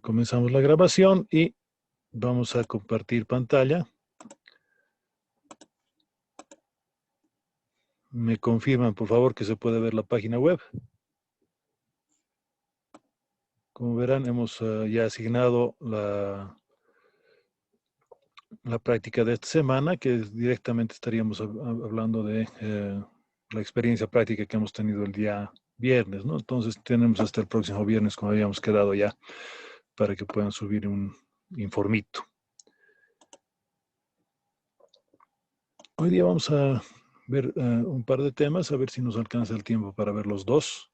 comenzamos la grabación y vamos a compartir pantalla. Me confirman, por favor, que se puede ver la página web. Como verán, hemos ya asignado la práctica de esta semana, que directamente estaríamos hablando de la experiencia práctica que hemos tenido el día viernes, ¿no? Entonces tenemos hasta el próximo viernes, como habíamos quedado ya, para que puedan subir un informito. Hoy día vamos a ver un par de temas, a ver si nos alcanza el tiempo para ver los dos.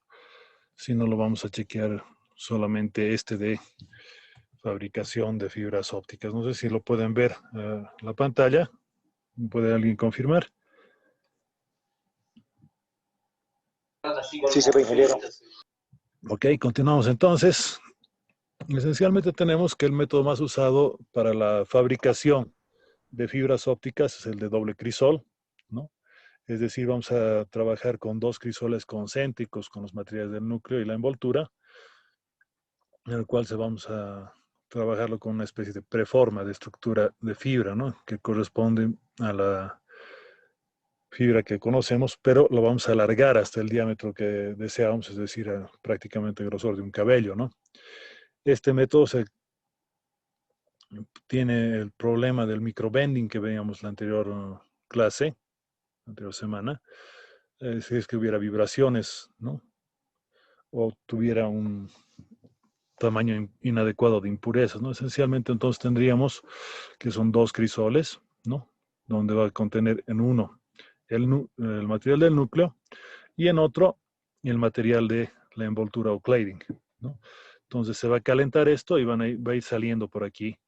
Si no, lo vamos a chequear solamente este de fabricación de fibras ópticas. No sé si lo pueden ver la pantalla. ¿Puede alguien confirmar? Sí, se ve, ingeniero. Ok, continuamos entonces. Esencialmente tenemos que el método más usado para la fabricación de fibras ópticas es el de doble crisol, ¿no? Es decir, vamos a trabajar con dos crisoles concéntricos con los materiales del núcleo y la envoltura, en el cual vamos a trabajarlo con una especie de preforma de estructura de fibra, ¿no? Que corresponde a la fibra que conocemos, pero lo vamos a alargar hasta el diámetro que deseamos, es decir, prácticamente el grosor de un cabello, ¿no? Este método tiene el problema del microbending que veíamos la anterior clase, la anterior semana, si es que hubiera vibraciones, ¿no? O tuviera un tamaño inadecuado de impurezas, ¿no? Esencialmente entonces tendríamos que son dos crisoles, ¿no? Donde va a contener en uno el material del núcleo y en otro el material de la envoltura o cladding, ¿no? Entonces se va a calentar esto y va a ir saliendo por aquí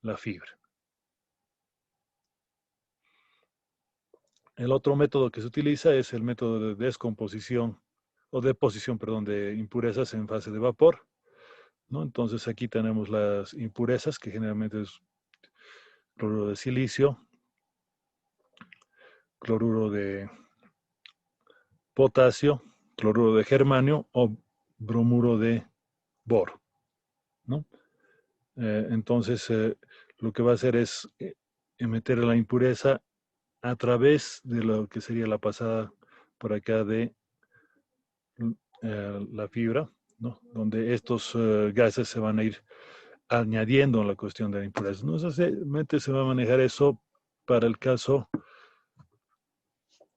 la fibra. El otro método que se utiliza es el método de descomposición o deposición, perdón, de impurezas en fase de vapor, ¿no? Entonces aquí tenemos las impurezas, que generalmente es cloruro de silicio, cloruro de potasio, cloruro de germanio o bromuro de boro, ¿no? Entonces, lo que va a hacer es meter la impureza a través de lo que sería la pasada por acá de la fibra, ¿no? Donde estos gases se van a ir añadiendo en la cuestión de la impureza. No solamente se va a manejar eso para el caso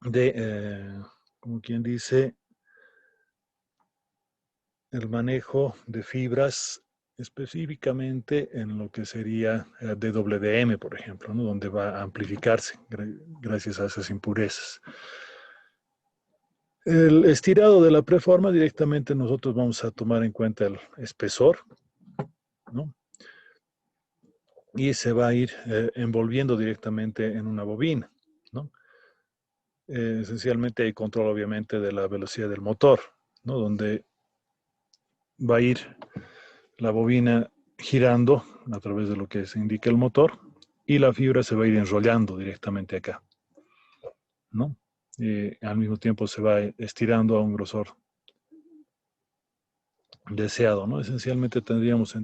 de, como quien dice, el manejo de fibras específicamente en lo que sería DWDM, por ejemplo, ¿no? Donde va a amplificarse gracias a esas impurezas. El estirado de la preforma, directamente nosotros vamos a tomar en cuenta el espesor, ¿no? Y se va a ir envolviendo directamente en una bobina, ¿no? Esencialmente hay control, obviamente, de la velocidad del motor, ¿no? Donde va a ir la bobina girando a través de lo que se indica el motor y la fibra se va a ir enrollando directamente acá, ¿no? Al mismo tiempo se va estirando a un grosor deseado, ¿no? Esencialmente tendríamos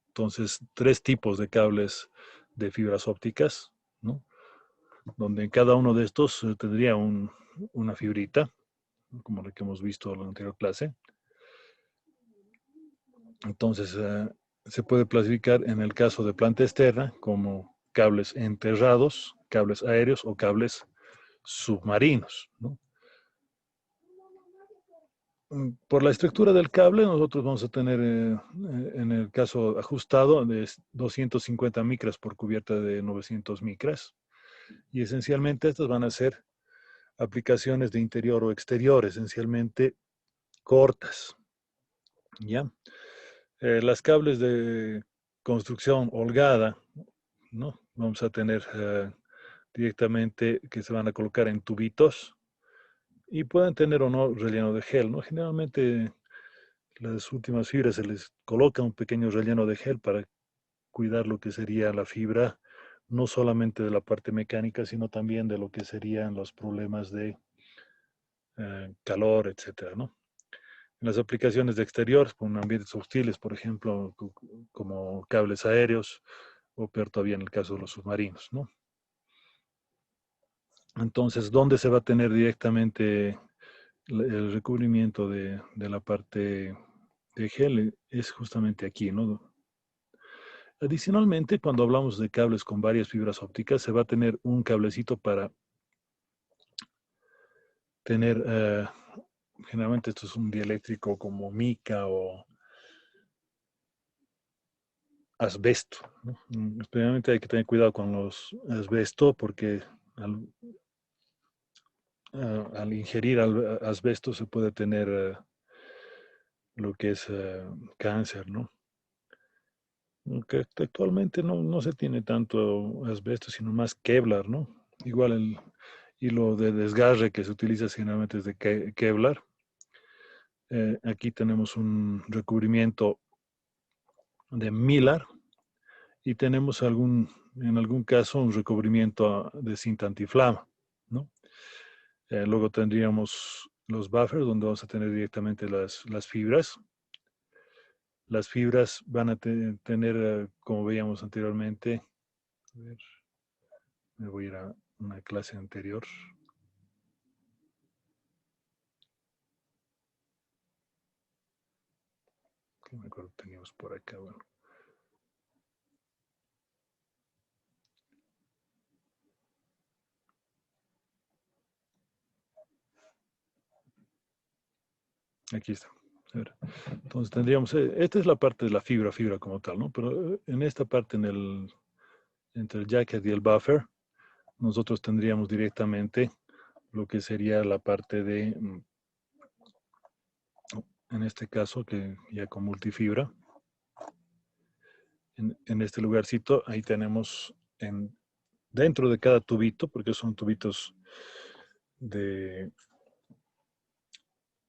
entonces tres tipos de cables de fibras ópticas, ¿no? Donde en cada uno de estos tendría una fibrita, ¿no? Como la que hemos visto en la anterior clase. Entonces, se puede clasificar en el caso de planta externa como cables enterrados, cables aéreos o cables submarinos, ¿no? Por la estructura del cable, nosotros vamos a tener, en el caso ajustado, de 250 micras por cubierta de 900 micras. Y esencialmente estas van a ser aplicaciones de interior o exterior, esencialmente cortas, ¿ya? Las cables de construcción holgada, ¿no? Vamos a tener directamente que se van a colocar en tubitos y pueden tener o no relleno de gel, ¿no? Generalmente las últimas fibras se les coloca un pequeño relleno de gel para cuidar lo que sería la fibra, no solamente de la parte mecánica, sino también de lo que serían los problemas de calor, etcétera, ¿no? En las aplicaciones de exterior, con ambientes hostiles, por ejemplo, como cables aéreos, o peor todavía en el caso de los submarinos, ¿no? Entonces, ¿dónde se va a tener directamente el recubrimiento de la parte de gel? Es justamente aquí, ¿no? Adicionalmente, cuando hablamos de cables con varias fibras ópticas, se va a tener un cablecito para tener, generalmente esto es un dieléctrico como mica o asbesto, ¿no? Especialmente hay que tener cuidado con los asbesto porque al, al ingerir asbesto se puede tener lo que es cáncer, ¿no? Aunque actualmente no se tiene tanto asbesto, sino más Kevlar, ¿no? Igual el hilo de desgarre que se utiliza generalmente es de Kevlar. Aquí tenemos un recubrimiento de Mylar y tenemos en algún caso un recubrimiento de cinta antiflama, ¿no? Luego tendríamos los buffers donde vamos a tener directamente las fibras. Las fibras van a tener, como veíamos anteriormente, a ver, me voy a ir a una clase anterior. Que me acuerdo que teníamos por acá, bueno. Aquí está. A ver. Entonces tendríamos, esta es la parte de la fibra como tal, ¿no? Pero en esta parte, entre el jacket y el buffer, nosotros tendríamos directamente lo que sería la parte de, en este caso, que ya con multifibra. En este lugarcito, ahí tenemos dentro de cada tubito, porque son tubitos de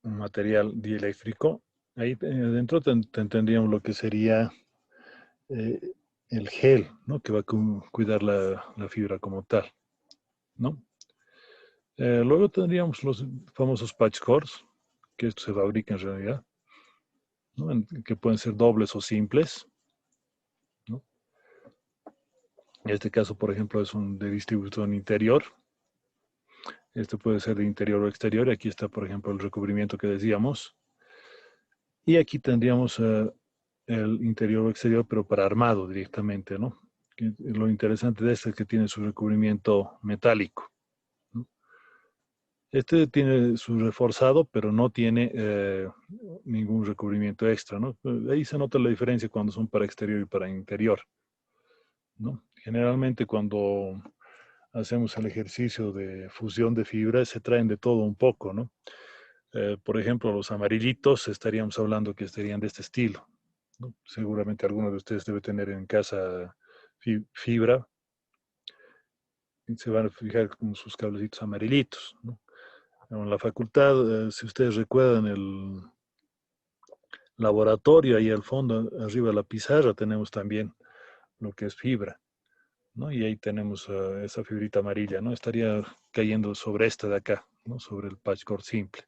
un material dieléctrico, ahí dentro tendríamos lo que sería eh, el gel, ¿no? Que va a cuidar la fibra como tal, ¿no? Luego tendríamos los famosos patch cores, que esto se fabrica en realidad, ¿no? Que pueden ser dobles o simples, ¿no? En este caso, por ejemplo, es un de distribución interior. Este puede ser de interior o exterior. Y aquí está, por ejemplo, el recubrimiento que decíamos. Y aquí tendríamos el interior o exterior, pero para armado directamente, ¿no? Lo interesante de este es que tiene su recubrimiento metálico, ¿no? Este tiene su reforzado, pero no tiene ningún recubrimiento extra, ¿no? Ahí se nota la diferencia cuando son para exterior y para interior, ¿no? Generalmente cuando hacemos el ejercicio de fusión de fibras se traen de todo un poco, ¿no? Por ejemplo, los amarillitos estaríamos hablando que estarían de este estilo, ¿no? Seguramente alguno de ustedes debe tener en casa fibra y se van a fijar con sus cablecitos amarillitos, ¿no? En la facultad, si ustedes recuerdan el laboratorio, ahí al fondo, arriba de la pizarra, tenemos también lo que es fibra, ¿no? Y ahí tenemos esa fibrita amarilla, ¿no? Estaría cayendo sobre esta de acá, ¿no? Sobre el patchwork simple,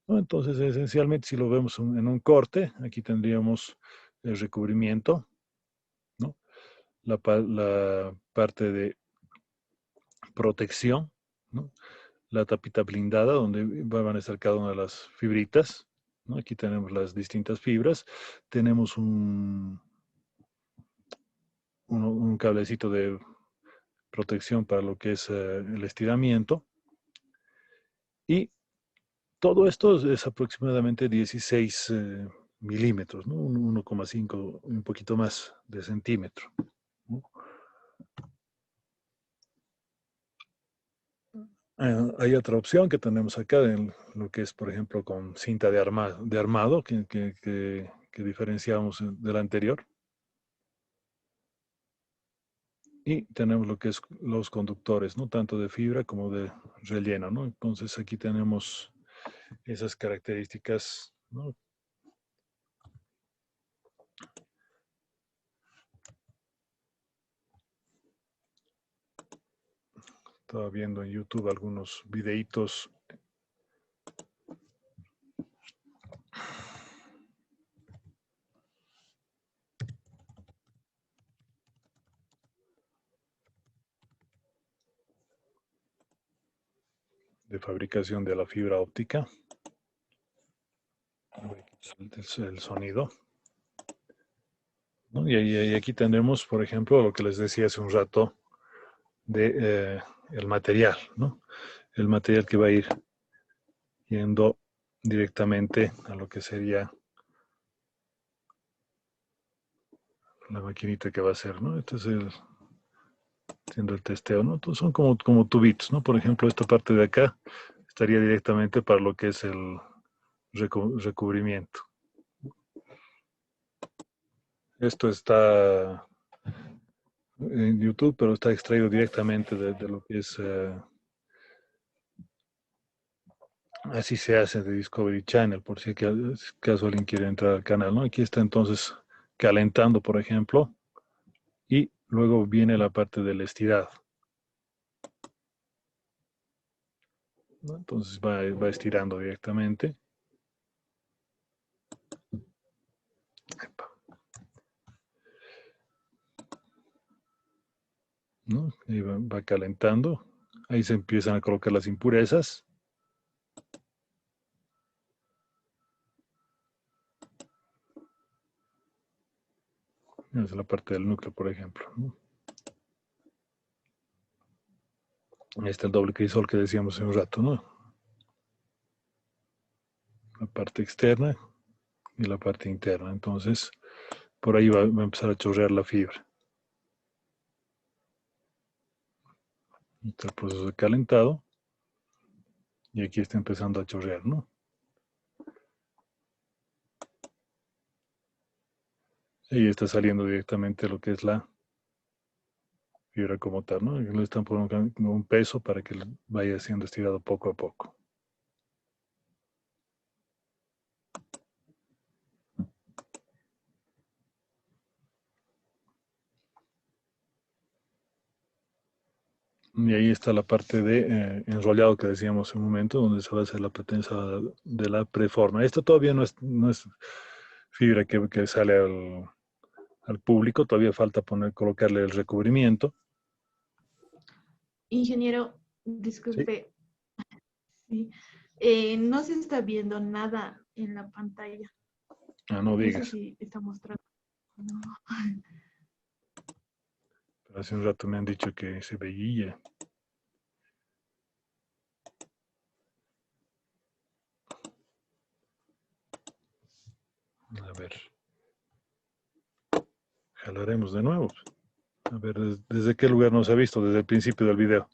¿no? Entonces, esencialmente, si lo vemos en un corte, aquí tendríamos el recubrimiento, ¿no? La parte de protección, ¿no? La tapita blindada, donde van a estar cada una de las fibritas, ¿no? Aquí tenemos las distintas fibras. Tenemos un cablecito de protección para lo que es el estiramiento. Y todo esto es aproximadamente 16 milímetros, ¿no? Un 1,5, un poquito más de centímetro, ¿no? Hay otra opción que tenemos acá, en lo que es, por ejemplo, con cinta de armado que diferenciamos del anterior. Y tenemos lo que es los conductores, ¿no? Tanto de fibra como de relleno, ¿no? Entonces aquí tenemos esas características, ¿no? Estaba viendo en YouTube algunos videitos de fabricación de la fibra óptica. El sonido, ¿no? Y aquí tendremos, por ejemplo, lo que les decía hace un rato de el material, ¿no? El material que va a ir yendo directamente a lo que sería la maquinita que va a ser, ¿no? Este es haciendo el testeo, ¿no? Entonces son como tubitos, ¿no? Por ejemplo, esta parte de acá estaría directamente para lo que es el recubrimiento. Esto está en YouTube, pero está extraído directamente de lo que es, así se hace de Discovery Channel, por si acaso alguien quiere entrar al canal, ¿no? Aquí está entonces calentando, por ejemplo, y luego viene la parte del estirado, ¿no? Entonces va estirando directamente. ¿No? Ahí va calentando. Ahí se empiezan a colocar las impurezas. Esa es la parte del núcleo, por ejemplo, ¿no? Ahí está el doble crisol que decíamos hace un rato, ¿no? La parte externa y la parte interna. Entonces, por ahí va a empezar a chorrear la fibra. Está el proceso de calentado. Y aquí está empezando a chorrear, ¿no? Y está saliendo directamente lo que es la fibra como tal, ¿no? Y le están poniendo un peso para que vaya siendo estirado poco a poco. Y ahí está la parte de enrollado que decíamos en un momento, donde se va a hacer la pretensa de la preforma. Esto todavía no es fibra que sale al público, todavía falta colocarle el recubrimiento. Ingeniero, ¿Sí? disculpe, sí, no se está viendo nada en la pantalla. Ah, no No sé digas. si está mostrando. No. Pero hace un rato me han dicho que se veía. A ver, jalaremos de nuevo. A ver, ¿desde qué lugar nos ha visto? Desde el principio del video.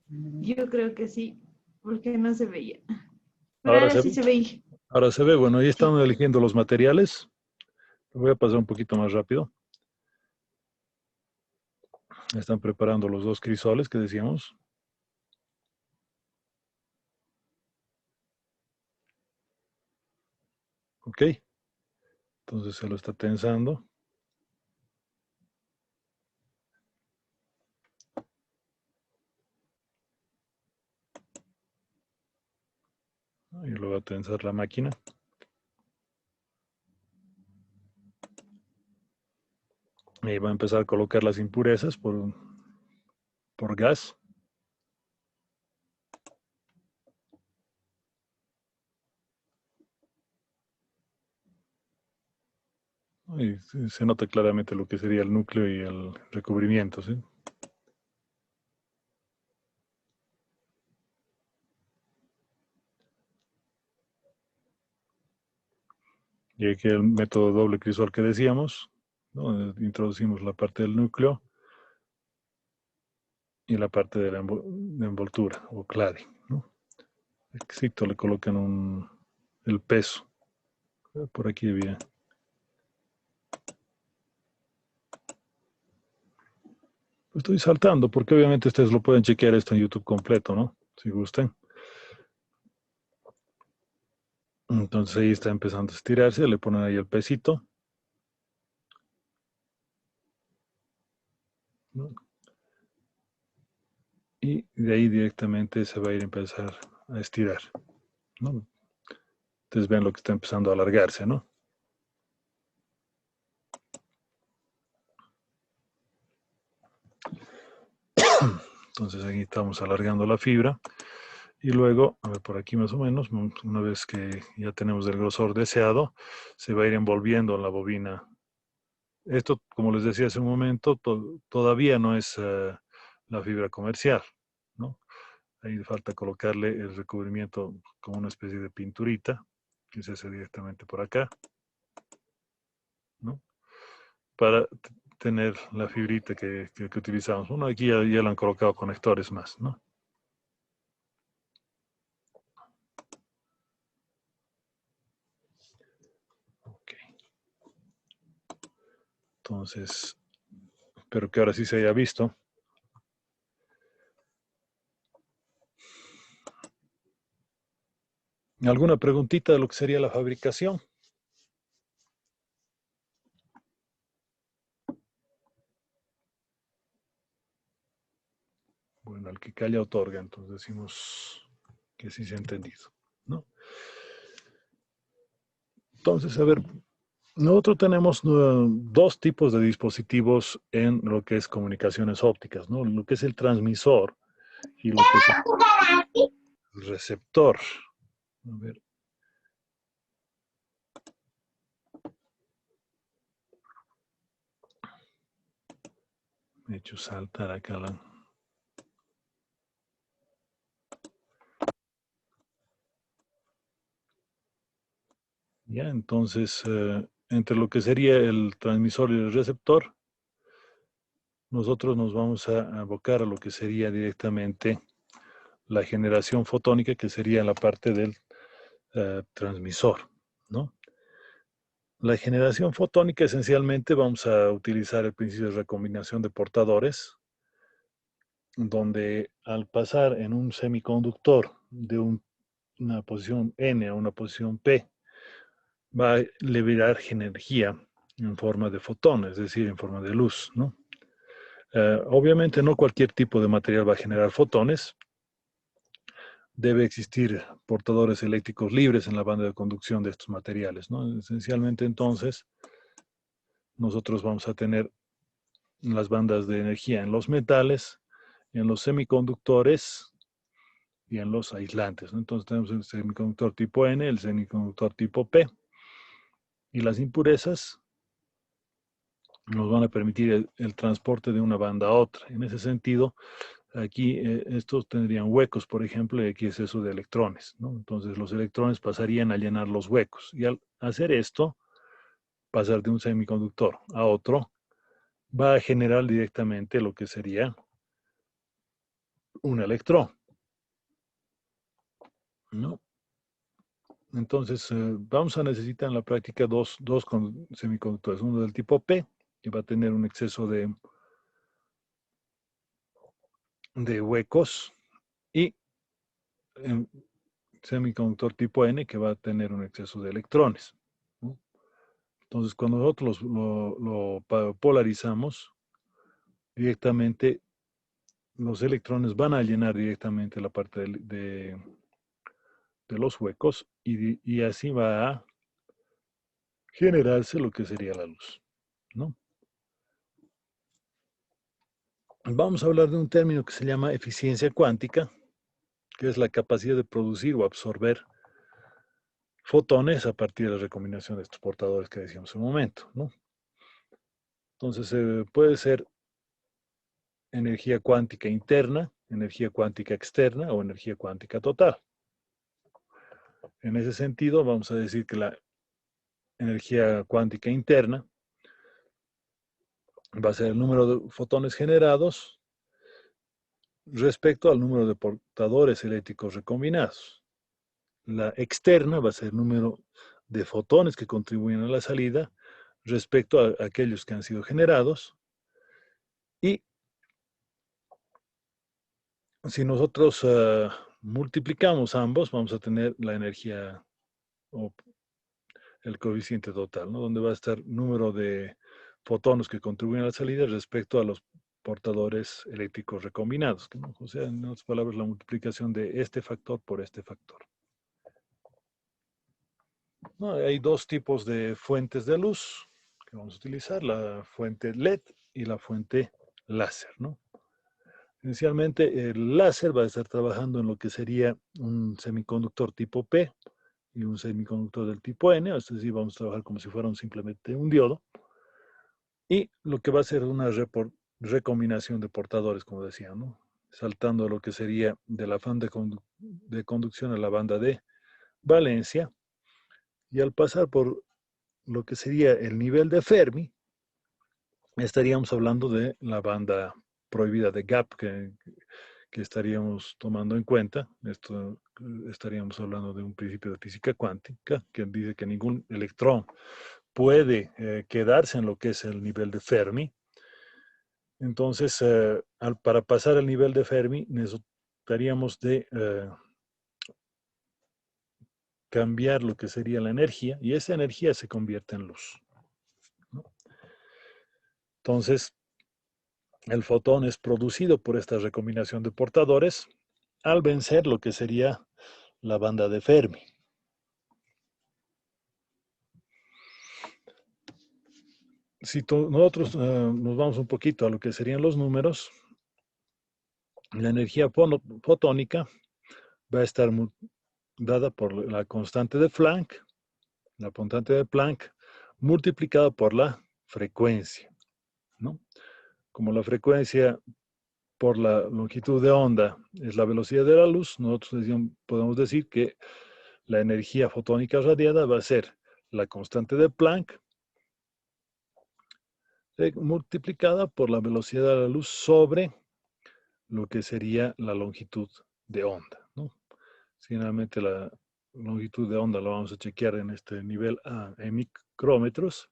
Yo creo que sí, porque no se veía. Pero Ahora ahora se sí ve. se ve. Ahora se ve. Bueno, ahí Sí. están eligiendo los materiales. Lo voy a pasar un poquito más rápido. Están preparando los dos crisoles que decíamos. Ok. Entonces se lo está tensando. Y lo va a tensar la máquina. Y va a empezar a colocar las impurezas por gas. Y se nota claramente lo que sería el núcleo y el recubrimiento, ¿sí? Y aquí el método doble crisol que decíamos, ¿no? Introducimos la parte del núcleo y la parte de la envoltura o cladding, ¿no? Exacto, le colocan el peso. Por aquí había. Estoy saltando porque obviamente ustedes lo pueden chequear esto en YouTube completo, ¿no? Si gustan. Entonces ahí está empezando a estirarse, le ponen ahí el pesito, ¿no? Y de ahí directamente se va a ir a empezar a estirar, ¿no? Ustedes ven lo que está empezando a alargarse, ¿no? Entonces aquí estamos alargando la fibra. Y luego, a ver, por aquí más o menos, una vez que ya tenemos el grosor deseado, se va a ir envolviendo en la bobina. Esto, como les decía hace un momento, todavía no es la fibra comercial, ¿no? Ahí falta colocarle el recubrimiento como una especie de pinturita, que se hace directamente por acá, ¿no? Para tener la fibrita que utilizamos. Bueno, aquí ya le han colocado conectores más, ¿no? Ok. Entonces, espero que ahora sí se haya visto. ¿Alguna preguntita de lo que sería la fabricación? Bueno, al que calla otorga, entonces decimos que sí se ha entendido, ¿no? Entonces, a ver, nosotros tenemos dos tipos de dispositivos en lo que es comunicaciones ópticas, ¿no? Lo que es el transmisor y lo que es el receptor. A ver. Me he hecho saltar acá la... Ya, entonces, entre lo que sería el transmisor y el receptor, nosotros nos vamos a abocar a lo que sería directamente la generación fotónica, que sería la parte del transmisor, ¿no? La generación fotónica, esencialmente, vamos a utilizar el principio de recombinación de portadores, donde al pasar en un semiconductor de una posición N a una posición P, va a liberar energía en forma de fotón, es decir, en forma de luz, ¿no? Obviamente no cualquier tipo de material va a generar fotones. Debe existir portadores eléctricos libres en la banda de conducción de estos materiales, ¿no? Esencialmente, entonces, nosotros vamos a tener las bandas de energía en los metales, en los semiconductores y en los aislantes, ¿no? Entonces tenemos el semiconductor tipo N, el semiconductor tipo P, y las impurezas nos van a permitir el transporte de una banda a otra. En ese sentido, aquí estos tendrían huecos, por ejemplo, y aquí es eso de electrones, ¿no? Entonces los electrones pasarían a llenar los huecos. Y al hacer esto, pasar de un semiconductor a otro, va a generar directamente lo que sería un electrón, ¿no? Entonces, vamos a necesitar en la práctica dos semiconductores. Uno del tipo P, que va a tener un exceso de huecos, y un semiconductor tipo N, que va a tener un exceso de electrones, ¿no? Entonces, cuando nosotros lo polarizamos, directamente los electrones van a llenar directamente la parte de los huecos y así va a generarse lo que sería la luz, ¿no? Vamos a hablar de un término que se llama eficiencia cuántica, que es la capacidad de producir o absorber fotones a partir de la recombinación de estos portadores que decíamos en un momento, ¿no? Entonces, puede ser energía cuántica interna, energía cuántica externa o energía cuántica total. En ese sentido, vamos a decir que la energía cuántica interna va a ser el número de fotones generados respecto al número de portadores eléctricos recombinados. La externa va a ser el número de fotones que contribuyen a la salida respecto a aquellos que han sido generados. Y si nosotros multiplicamos ambos, vamos a tener la energía o el coeficiente total, ¿no? Donde va a estar número de fotones que contribuyen a la salida respecto a los portadores eléctricos recombinados, ¿no? O sea, en otras palabras, la multiplicación de este factor por este factor. No, hay dos tipos de fuentes de luz que vamos a utilizar, la fuente LED y la fuente láser, ¿no? Esencialmente, el láser va a estar trabajando en lo que sería un semiconductor tipo P y un semiconductor del tipo N, es decir, vamos a trabajar como si fuera simplemente un diodo, y lo que va a ser una recombinación de portadores, como decía, ¿no? Saltando lo que sería de la banda de conducción a la banda de valencia, y al pasar por lo que sería el nivel de Fermi, estaríamos hablando de la banda prohibida de gap que estaríamos tomando en cuenta. Esto estaríamos hablando de un principio de física cuántica que dice que ningún electrón puede quedarse en lo que es el nivel de Fermi. Entonces, para pasar al nivel de Fermi, necesitaríamos de cambiar lo que sería la energía, y esa energía se convierte en luz, ¿no? Entonces, el fotón es producido por esta recombinación de portadores al vencer lo que sería la banda de Fermi. Si nosotros nos vamos un poquito a lo que serían los números, la energía fotónica va a estar dada por la constante de Planck, multiplicada por la frecuencia, ¿no? Como la frecuencia por la longitud de onda es la velocidad de la luz, nosotros podemos decir que la energía fotónica radiada va a ser la constante de Planck multiplicada por la velocidad de la luz sobre lo que sería la longitud de onda, ¿no? Finalmente la longitud de onda la vamos a chequear en este nivel A en micrómetros.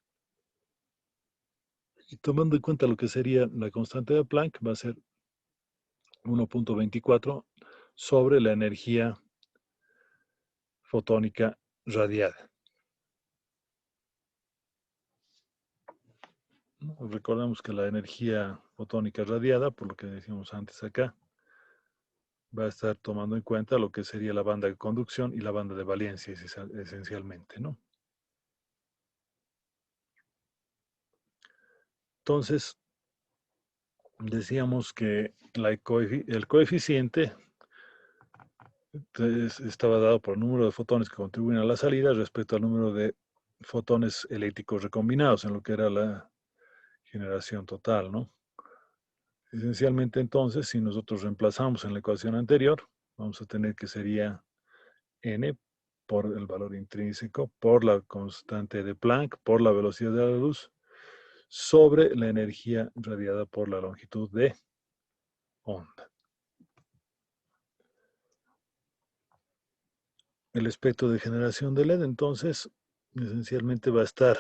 Y tomando en cuenta lo que sería la constante de Planck, va a ser 1.24 sobre la energía fotónica radiada. Recordamos que la energía fotónica radiada, por lo que decíamos antes acá, va a estar tomando en cuenta lo que sería la banda de conducción y la banda de valencia esencialmente, ¿no? Entonces, decíamos que el coeficiente estaba dado por el número de fotones que contribuyen a la salida respecto al número de fotones eléctricos recombinados en lo que era la generación total, ¿no? Esencialmente entonces, si nosotros reemplazamos en la ecuación anterior, vamos a tener que sería n por el valor intrínseco, por la constante de Planck, por la velocidad de la luz, sobre la energía radiada por la longitud de onda. El espectro de generación de LED, entonces, esencialmente va a estar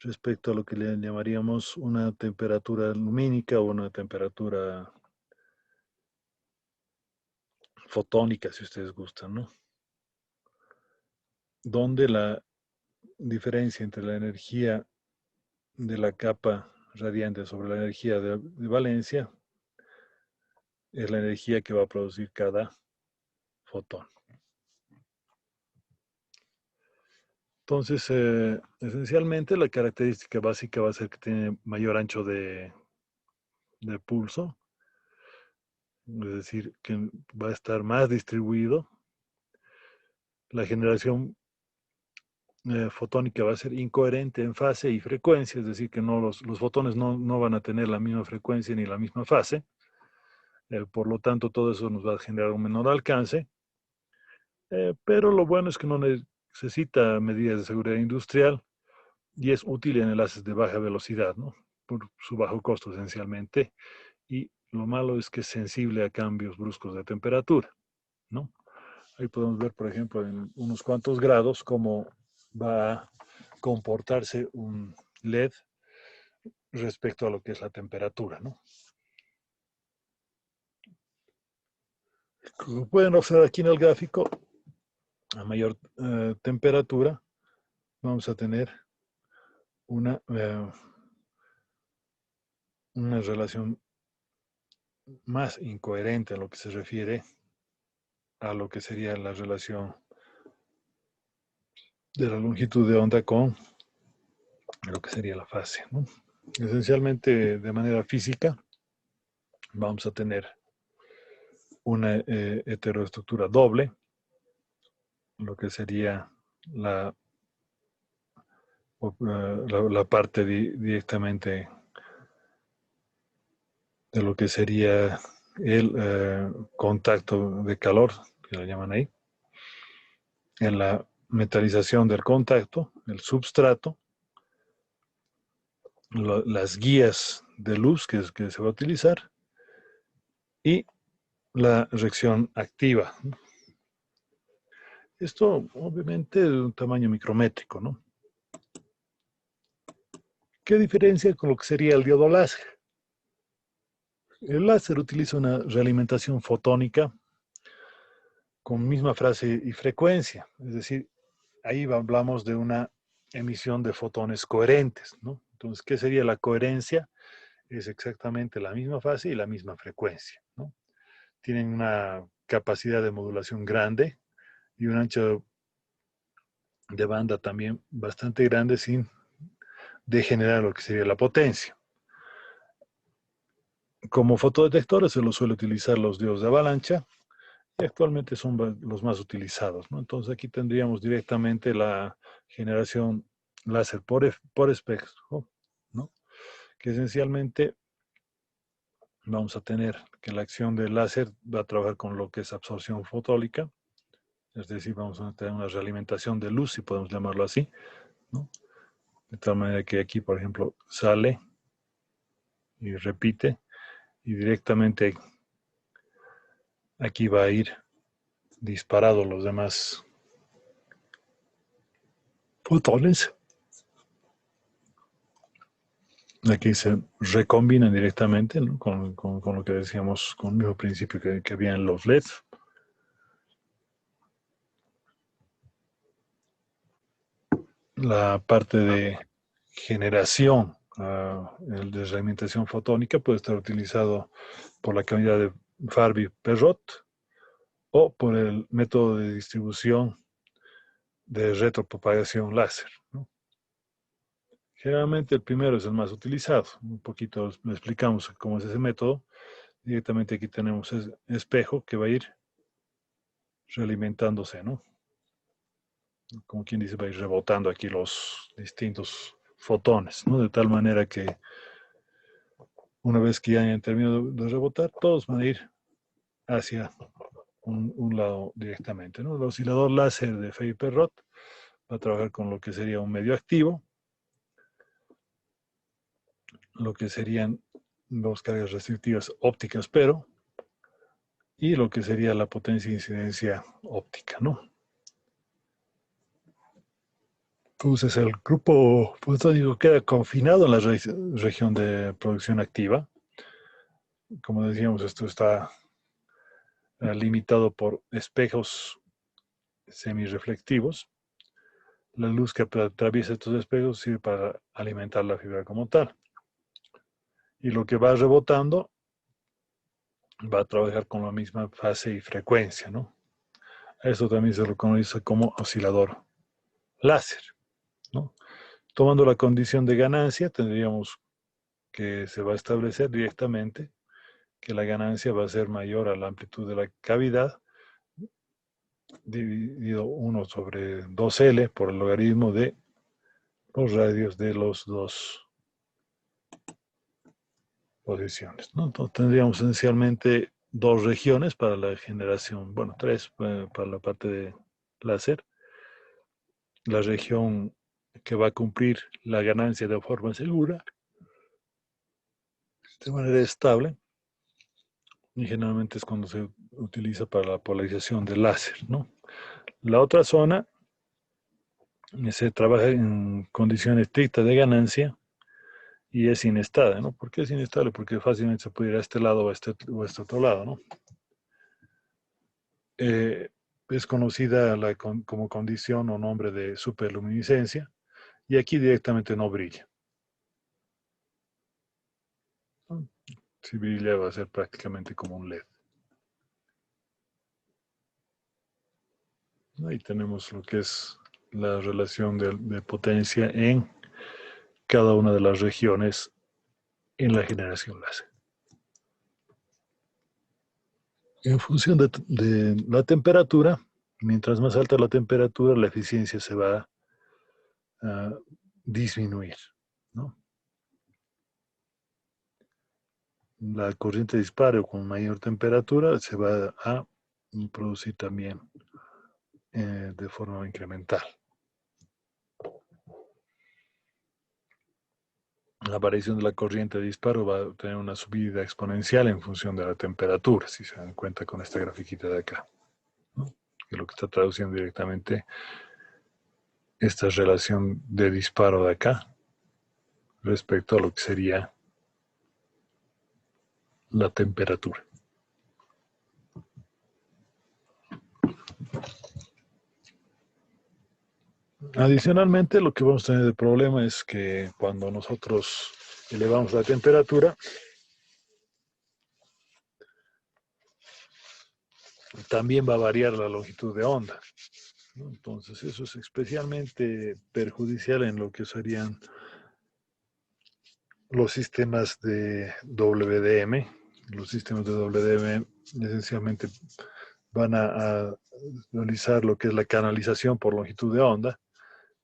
respecto a lo que le llamaríamos una temperatura lumínica o una temperatura fotónica, si ustedes gustan, ¿no? Donde la diferencia entre la energía de la capa radiante sobre la energía de valencia es la energía que va a producir cada fotón. Entonces, esencialmente la característica básica va a ser que tiene mayor ancho de pulso, es decir, que va a estar más distribuido. La generación fotónica va a ser incoherente en fase y frecuencia, es decir, que los fotones no van a tener la misma frecuencia ni la misma fase. Por lo tanto, todo eso nos va a generar un menor alcance. Pero lo bueno es que no necesita medidas de seguridad industrial y es útil en enlaces de baja velocidad, ¿no? Por su bajo costo esencialmente. Y lo malo es que es sensible a cambios bruscos de temperatura, ¿no? Ahí podemos ver, por ejemplo, en unos cuantos grados cómo va a comportarse un LED respecto a lo que es la temperatura, ¿no? Como pueden observar aquí en el gráfico, a mayor temperatura vamos a tener una relación más incoherente en lo que se refiere a lo que sería la relación de la longitud de onda con lo que sería la fase, ¿no? Esencialmente, de manera física, vamos a tener una heteroestructura doble, lo que sería la parte directamente de lo que sería el contacto de calor, que lo llaman ahí, en la metalización del contacto, el substrato, las guías de luz que se va a utilizar y la reacción activa. Esto obviamente de un tamaño micrométrico, ¿no? ¿Qué diferencia con lo que sería el diodo láser? El láser utiliza una realimentación fotónica con misma fase y frecuencia, es decir, ahí hablamos de una emisión de fotones coherentes, ¿no? Entonces, ¿qué sería la coherencia? Es exactamente la misma fase y la misma frecuencia, ¿no? Tienen una capacidad de modulación grande y un ancho de banda también bastante grande sin degenerar lo que sería la potencia. Como fotodetectores se los suele utilizar los diodos de avalancha y actualmente son los más utilizados, ¿no? Entonces aquí tendríamos directamente la generación láser por espejo, ¿no? Que esencialmente vamos a tener que la acción del láser va a trabajar con lo que es absorción fotónica, es decir, vamos a tener una realimentación de luz, si podemos llamarlo así, ¿no? De tal manera que aquí, por ejemplo, sale y repite, y directamente aquí va a ir disparado los demás fotones. Aquí se recombinan directamente, ¿no? con lo que decíamos, con el mismo principio que había en los LEDs. La parte de generación, el de realimentación fotónica puede estar utilizado por la cavidad de Farby-Perrot o por el método de distribución de retropropagación láser, ¿no? Generalmente el primero es el más utilizado. Un poquito le explicamos cómo es ese método. Directamente aquí tenemos ese espejo que va a ir realimentándose, ¿no? Como quien dice, va a ir rebotando aquí los distintos fotones, ¿no? De tal manera que una vez que ya hayan terminado de rebotar, todos van a ir hacia un lado directamente, ¿no? El oscilador láser de Farby-Perrot va a trabajar con lo que sería un medio activo, lo que serían dos cargas restrictivas ópticas, pero, y lo que sería la potencia de incidencia óptica, ¿no? Entonces el grupo fotónico queda confinado en la región de producción activa. Como decíamos, esto está limitado por espejos semirreflectivos. La luz que atraviesa estos espejos sirve para alimentar la fibra como tal. Y lo que va rebotando va a trabajar con la misma fase y frecuencia, ¿no? Esto también se lo conoce como oscilador láser, ¿no? Tomando la condición de ganancia, tendríamos que se va a establecer directamente que la ganancia va a ser mayor a la amplitud de la cavidad dividido 1 sobre 2L por el logaritmo de los radios de las dos posiciones, ¿no? Entonces tendríamos esencialmente dos regiones para la generación, bueno, tres para la parte de láser. La región que va a cumplir la ganancia de forma segura, de manera estable, y generalmente es cuando se utiliza para la polarización del láser, ¿no? La otra zona se trabaja en condiciones estrictas de ganancia y es inestable, ¿no? ¿Por qué es inestable? Porque fácilmente se puede ir a este lado o a este otro lado, ¿no? Es conocida como condición o nombre de superluminiscencia y aquí directamente no brilla, ¿no? Si brilla va a ser prácticamente como un LED. Ahí tenemos lo que es la relación de potencia en cada una de las regiones en la generación láser. En función de la temperatura, mientras más alta la temperatura, la eficiencia se va a disminuir, ¿no? La corriente de disparo con mayor temperatura se va a producir también de forma incremental. La variación de la corriente de disparo va a tener una subida exponencial en función de la temperatura, si se dan cuenta con esta grafiquita de acá, ¿no? Que es lo que está traduciendo directamente esta relación de disparo de acá respecto a lo que sería la temperatura. Adicionalmente, lo que vamos a tener de problema es que cuando nosotros elevamos la temperatura, también va a variar la longitud de onda, ¿no? Entonces, eso es especialmente perjudicial en lo que serían los sistemas de WDM. Los sistemas de WDM esencialmente van a realizar lo que es la canalización por longitud de onda.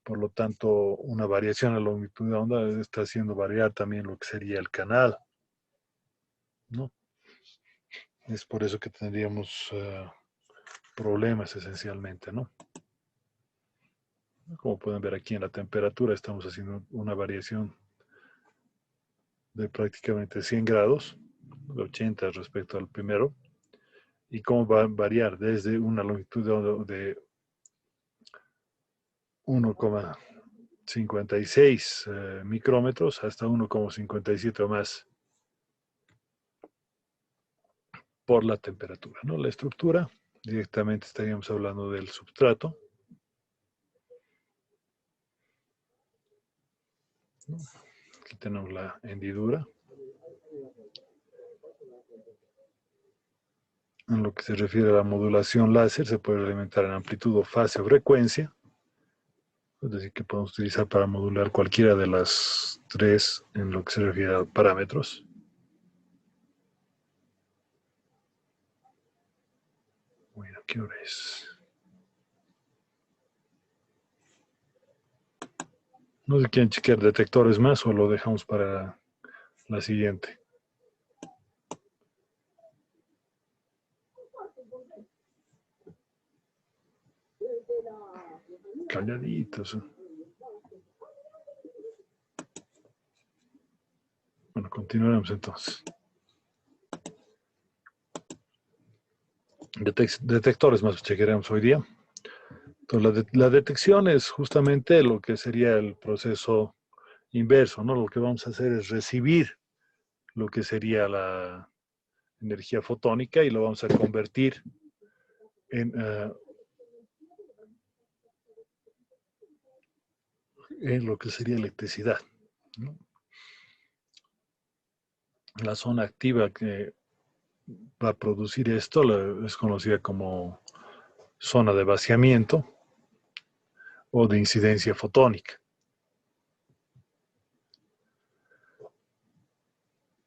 Por lo tanto, una variación en la longitud de onda está haciendo variar también lo que sería el canal, ¿no? Es por eso que tendríamos problemas esencialmente, ¿no? Como pueden ver aquí en la temperatura, estamos haciendo una variación de prácticamente 100 grados, de 80 respecto al primero. ¿Y cómo va a variar? Desde una longitud de onda de 1,56 micrómetros hasta 1,57 o más por la temperatura, ¿no? La estructura, directamente estaríamos hablando del substrato, ¿no? Aquí tenemos la hendidura. En lo que se refiere a la modulación láser, se puede alimentar en amplitud o fase o frecuencia. Es decir, que podemos utilizar para modular cualquiera de las tres en lo que se refiere a parámetros. Bueno, ¿qué hora es? No sé si quieren chequear detectores más o lo dejamos para la siguiente. Calladitos. Bueno, continuaremos entonces. Detectores más chequearemos hoy día. Entonces, la detección es justamente lo que sería el proceso inverso, ¿no? Lo que vamos a hacer es recibir lo que sería la energía fotónica y lo vamos a convertir en lo que sería electricidad, ¿no? La zona activa que va a producir esto es conocida como zona de vaciamiento o de incidencia fotónica.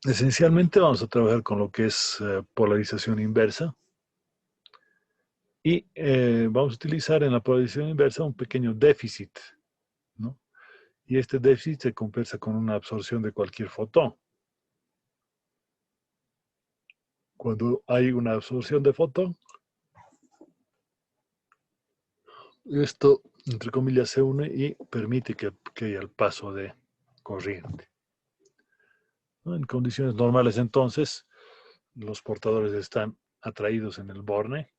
Esencialmente vamos a trabajar con lo que es polarización inversa y vamos a utilizar en la polarización inversa un pequeño déficit, ¿no? Y este déficit se compensa con una absorción de cualquier fotón. Cuando hay una absorción de fotón, esto, entre comillas, se une y permite que haya el paso de corriente, ¿no? En condiciones normales, entonces, los portadores están atraídos en el borne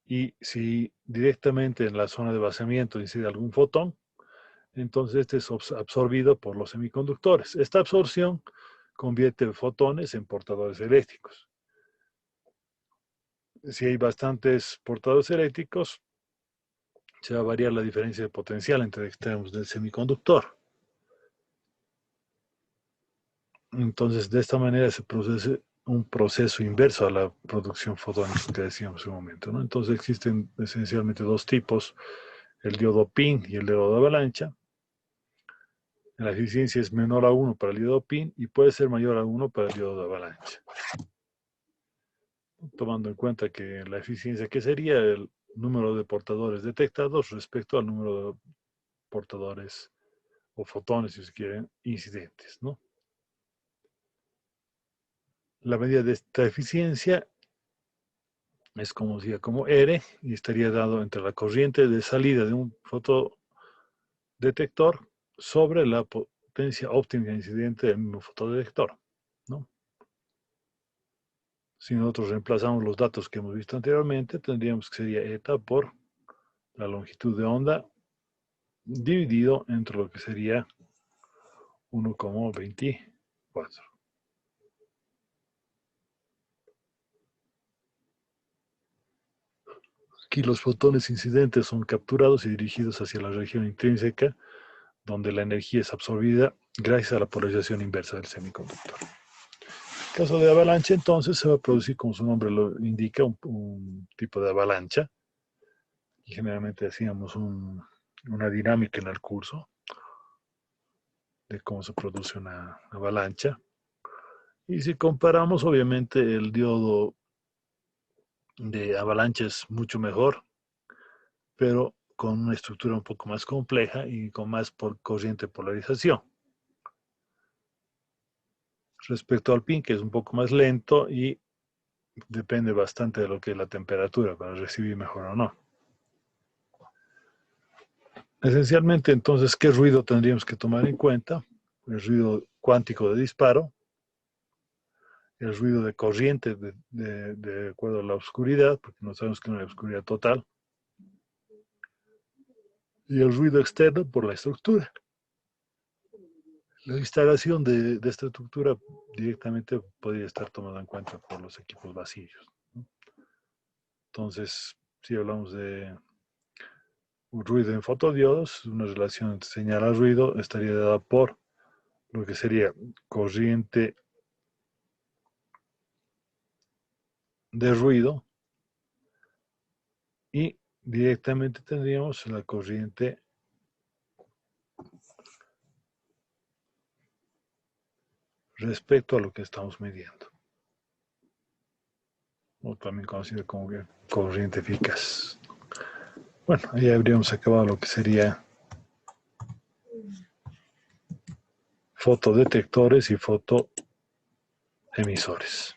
y si directamente en la zona de vaciamiento incide algún fotón, entonces este es absorbido por los semiconductores. Esta absorción convierte fotones en portadores eléctricos. Si hay bastantes portadores eléctricos, se va a variar la diferencia de potencial entre extremos del semiconductor. Entonces, de esta manera se produce un proceso inverso a la producción fotónica que decíamos en un momento, ¿no? Entonces existen esencialmente dos tipos, el diodo PIN y el diodo de avalancha. La eficiencia es menor a 1 para el diodo PIN y puede ser mayor a 1 para el diodo de avalancha. tomando en cuenta que la eficiencia, que sería el número de portadores detectados respecto al número de portadores o fotones, si se quieren, incidentes, ¿no? La medida de esta eficiencia es conocida como R y estaría dado entre la corriente de salida de un fotodetector sobre la potencia óptima incidente del mismo fotodetector, ¿no? Si nosotros reemplazamos los datos que hemos visto anteriormente, tendríamos que sería eta por la longitud de onda dividido entre lo que sería 1,24. Aquí los fotones incidentes son capturados y dirigidos hacia la región intrínseca, donde la energía es absorbida gracias a la polarización inversa del semiconductor. En caso de avalancha, entonces, se va a producir, como su nombre lo indica, un tipo de avalancha. Y generalmente hacíamos una dinámica en el curso de cómo se produce una avalancha. Y si comparamos, obviamente, el diodo de avalancha es mucho mejor, pero con una estructura un poco más compleja y con más corriente polarización. Respecto al PIN, que es un poco más lento y depende bastante de lo que es la temperatura para recibir mejor o no. Esencialmente, entonces, ¿qué ruido tendríamos que tomar en cuenta? El ruido cuántico de disparo, el ruido de corriente de acuerdo a la oscuridad, porque no sabemos que no hay oscuridad total, y el ruido externo por la estructura. La instalación de esta estructura directamente podría estar tomada en cuenta por los equipos vacíos, ¿no? Entonces, si hablamos de un ruido en fotodiodos, una relación entre señal a ruido estaría dada por lo que sería corriente de ruido y directamente tendríamos la corriente respecto a lo que estamos midiendo, o también conocida como corriente eficaz. Bueno, ahí habríamos acabado lo que sería fotodetectores y fotoemisores.